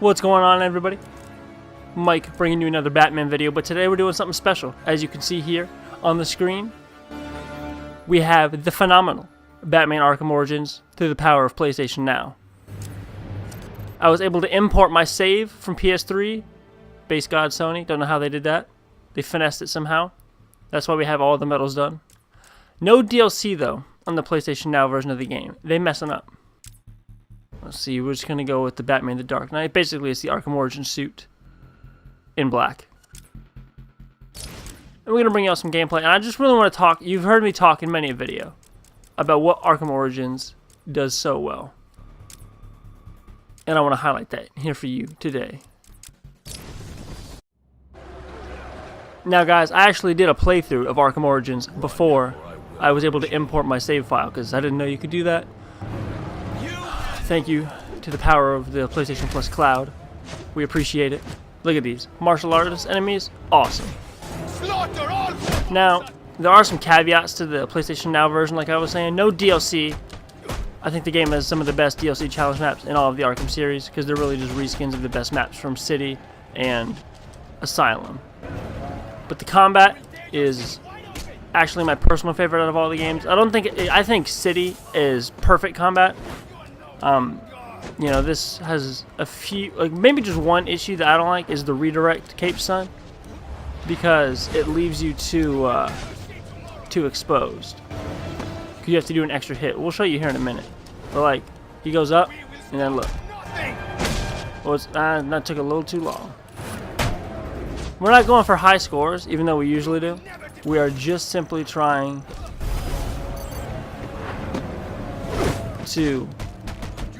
What's going on, everybody? Mike bringing you another Batman video, but today we're doing something special. As you can see here on the screen, we have the phenomenal Batman Arkham Origins through the power of PlayStation Now. I was able to import my save from PS3, base god Sony, don't know how they did that. They finessed it somehow. That's why we have all the medals done. No DLC though on the PlayStation Now version of the game. They messing up. Let's see, we're just going to go with the Batman the Dark Knight. Basically, it's the Arkham Origins suit in black. And we're going to bring you out some gameplay. And I just really want to talk, you've heard me talk in many a video about what Arkham Origins does so well. And I want to highlight that here for you today. Now guys, I actually did a playthrough of Arkham Origins before I was able to import my save file, because I didn't know you could do that. Thank you to the power of the PlayStation Plus Cloud. We appreciate it. Look at these. Martial artist enemies. Awesome. Now, there are some caveats to the PlayStation Now version, like I was saying. No DLC. I think the game has some of the best DLC challenge maps in all of the Arkham series, because they're really just reskins of the best maps from City and Asylum. But the combat is actually my personal favorite out of all the games. I think City is perfect combat. You know, this has a few, like maybe just one issue that I don't like is the redirect Cape Sun, because it leaves you too exposed. You have to do an extra hit. We'll show you here in a minute. But like, he goes up, and then look. Well, that took a little too long. We're not going for high scores, even though we usually do. We are just simply trying to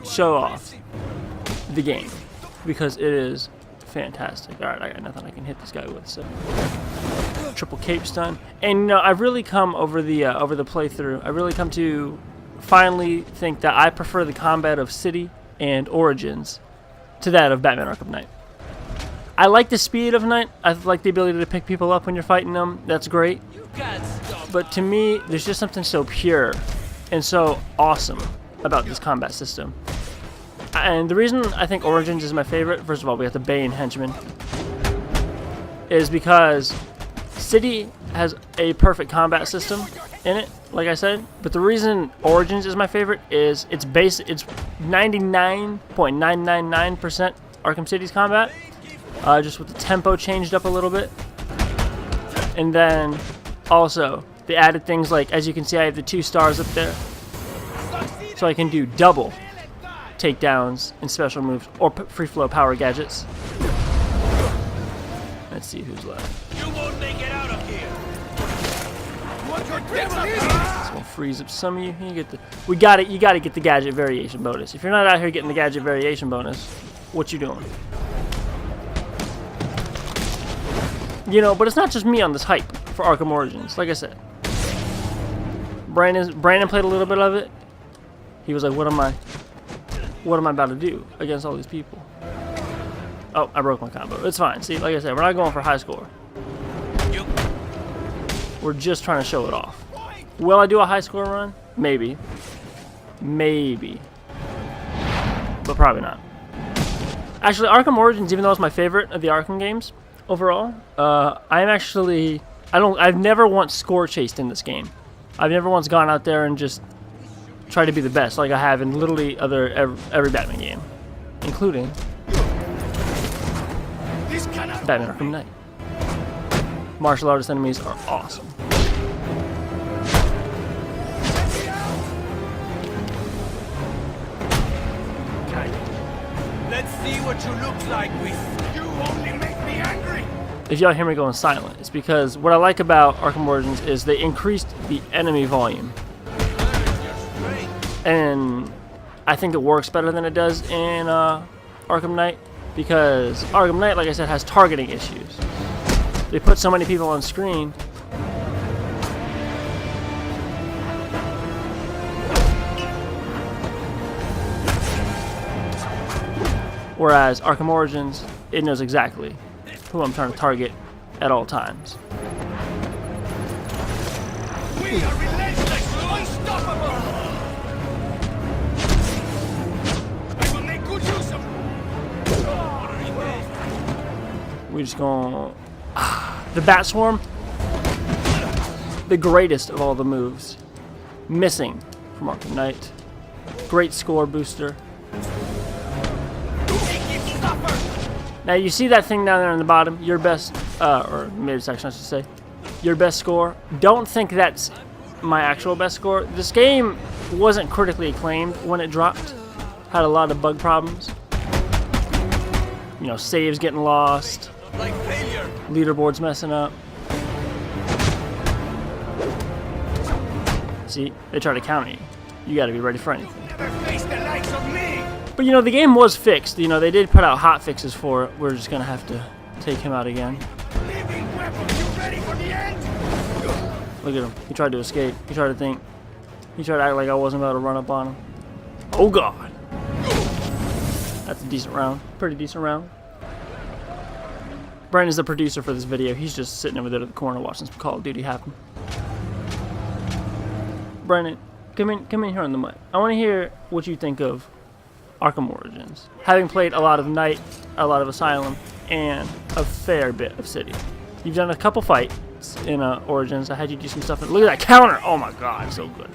show off the game, because it is fantastic. Alright, I got nothing I can hit this guy with, so triple cape stun. And you know, I've really come over the playthrough, I've really come to finally think that I prefer the combat of City and Origins to that of Batman Arkham Knight. I like the speed of Knight. I like the ability to pick people up when you're fighting them. That's great. But to me, there's just something so pure and so awesome about this combat system. And the reason I think Origins is my favorite, first of all, we have the Bane henchman, is because City has a perfect combat system in it, like I said. But the reason Origins is my favorite is it's 99.999% Arkham City's combat, just with the tempo changed up a little bit. And then also they added things like, as you can see, I have the 2 stars up there, so I can do double takedowns and special moves or free flow power gadgets. Let's see who's left. You won't make it out of here. This will freeze up some of you. You get the. You gotta get the gadget variation bonus. If you're not out here getting the gadget variation bonus, what you doing? You know, but it's not just me on this hype for Arkham Origins. Like I said, Brandon played a little bit of it. He was like, "What am I about to do against all these people?" Oh, I broke my combo. It's fine. See, like I said, we're not going for high score. We're just trying to show it off. Will I do a high score run? Maybe. Maybe. But probably not. Actually, Arkham Origins, even though it's my favorite of the Arkham games overall, I've never once score chased in this game. I've never once gone out there and just try to be the best like I have in literally every Batman game, including Batman Arkham Knight. Martial artist enemies are awesome. Let's see what you look like with. You only make me angry. If y'all hear me going silent, it's because what I like about Arkham Origins is they increased the enemy volume. And I think it works better than it does in Arkham Knight, because Arkham Knight, like I said, has targeting issues. They put so many people on screen. Whereas Arkham Origins, it knows exactly who I'm trying to target at all times. We are relentless, unstoppable. I will make good use of. We're just going... the Bat Swarm. The greatest of all the moves. Missing from Arkham Knight. Great score booster. Now you see that thing down there on the bottom? Your best, or midsection I should say. Your best score. Don't think that's my actual best score. This game wasn't critically acclaimed when it dropped. Had a lot of bug problems. You know, saves getting lost. Like failure. Leaderboards messing up. See, they try to counter you. You gotta be ready for anything. Never face the likes of me. But you know, the game was fixed. You know, they did put out hot fixes for it. We're just gonna have to take him out again. Living weapon, you ready for the end? Look at him. He tried to escape. He tried to think. He tried to act like I wasn't about to run up on him. Oh god. That's a decent round. Pretty decent round. Brandon's the producer for this video. He's just sitting over there in the corner watching some Call of Duty happen. Brandon, come in here on the mic. I want to hear what you think of Arkham Origins. Having played a lot of Night, a lot of Asylum, and a fair bit of City. You've done a couple fights in Origins. I had you do some stuff. Look at that counter! Oh my god, so good.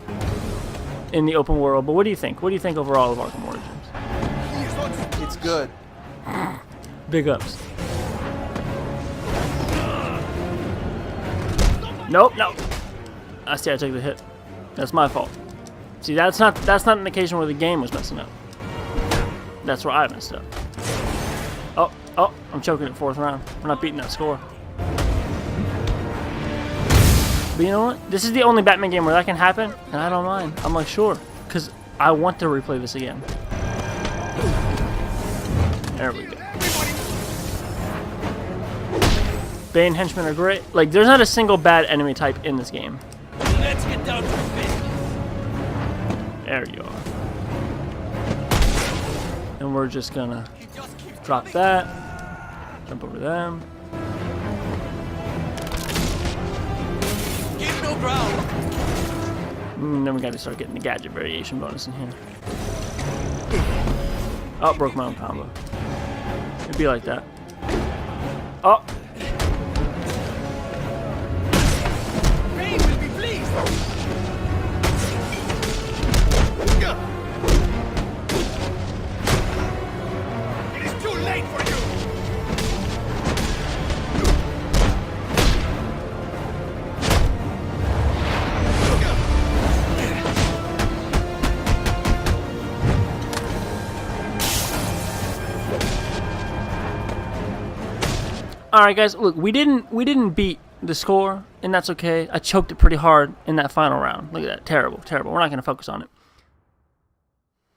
In the open world. But what do you think? What do you think overall of Arkham Origins? It's good. Big ups. Nope, no. I see I took the hit. That's my fault. See, that's not an occasion where the game was messing up. That's where I messed up. Oh, I'm choking at fourth round. We're not beating that score. But you know what? This is the only Batman game where that can happen, and I don't mind. I'm like, sure, because I want to replay this again. There we go. Bane henchmen are great. Like, there's not a single bad enemy type in this game. Let's get down to business. There you are. And we're just gonna drop that. Jump over them. Give no ground. And then we gotta start getting the gadget variation bonus in here. Oh, broke my own combo. It'd be like that. Oh! Bane will be pleased. It is too late for you. Alright guys, look, we didn't beat the score, and that's okay. I choked it pretty hard in that final round. Look at that. Terrible, terrible. We're not going to focus on it.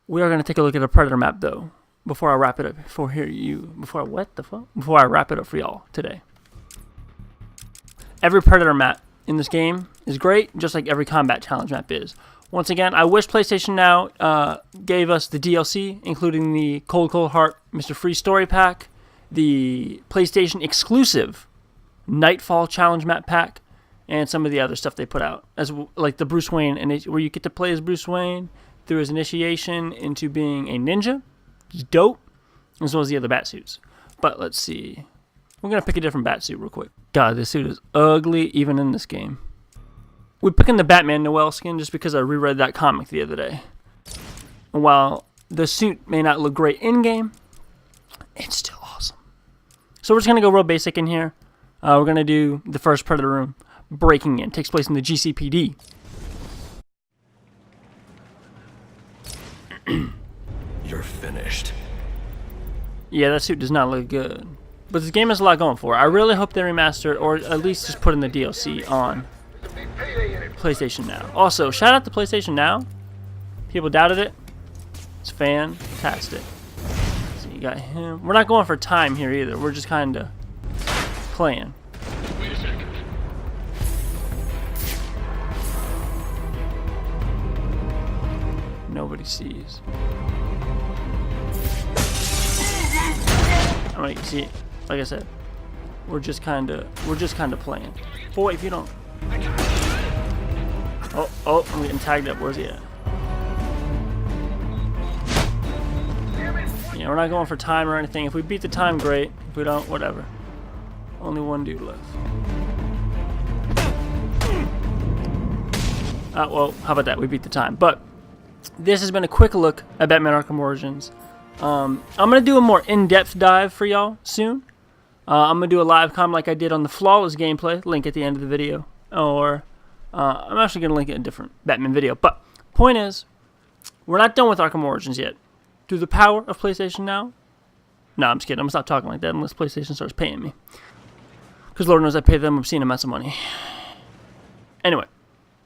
We are going to take a look at a Predator map, though, before I wrap it up. Before I wrap it up for y'all today. Every Predator map in this game is great, just like every combat challenge map is. Once again, I wish PlayStation Now gave us the DLC, including the Cold Heart Mr. Freeze story pack, the PlayStation exclusive Nightfall challenge map pack, and some of the other stuff they put out, as like the Bruce Wayne, where you get to play as Bruce Wayne through his initiation into being a ninja. It's dope, as well as the other bat suits. But let's see, we're gonna pick a different bat suit real quick. God, this suit is ugly even in this game. We're picking the Batman Noel skin just because I reread that comic the other day. And while the suit may not look great in game, it's still awesome. So we're just gonna go real basic in here. We're gonna do the first Predator room. Breaking in takes place in the GCPD. You're finished. Yeah, that suit does not look good. But this game has a lot going for it. I really hope they remaster it, or at least just put in the DLC on PlayStation Now. Also, shout out to PlayStation Now. People doubted it. It's fantastic. So you got him. We're not going for time here either. We're just kind of playing. Wait a second. Nobody sees. I mean, see, like I said, we're just kind of playing. Boy, if you don't. Oh, I'm getting tagged up. Where's he at? Yeah, we're not going for time or anything. If we beat the time, great. If we don't, whatever. Only one dude left. Well, how about that? We beat the time. But this has been a quick look at Batman Arkham Origins. I'm going to do a more in-depth dive for y'all soon. I'm going to do a live com like I did on the flawless gameplay. Link at the end of the video. Or I'm actually going to link it in a different Batman video. But point is, we're not done with Arkham Origins yet. Through the power of PlayStation Now. No, I'm just kidding. I'm going to stop talking like that unless PlayStation starts paying me. Because Lord knows I pay them obscene amounts of money. Anyway.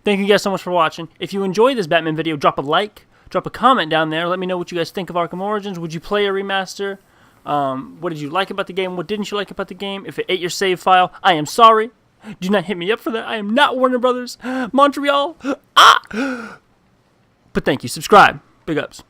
Thank you guys so much for watching. If you enjoyed this Batman video, drop a like, drop a comment down there. Let me know what you guys think of Arkham Origins. Would you play a remaster? What did you like about the game? What didn't you like about the game? If it ate your save file, I am sorry. Do not hit me up for that. I am not Warner Brothers. Montreal. But thank you. Subscribe. Big ups.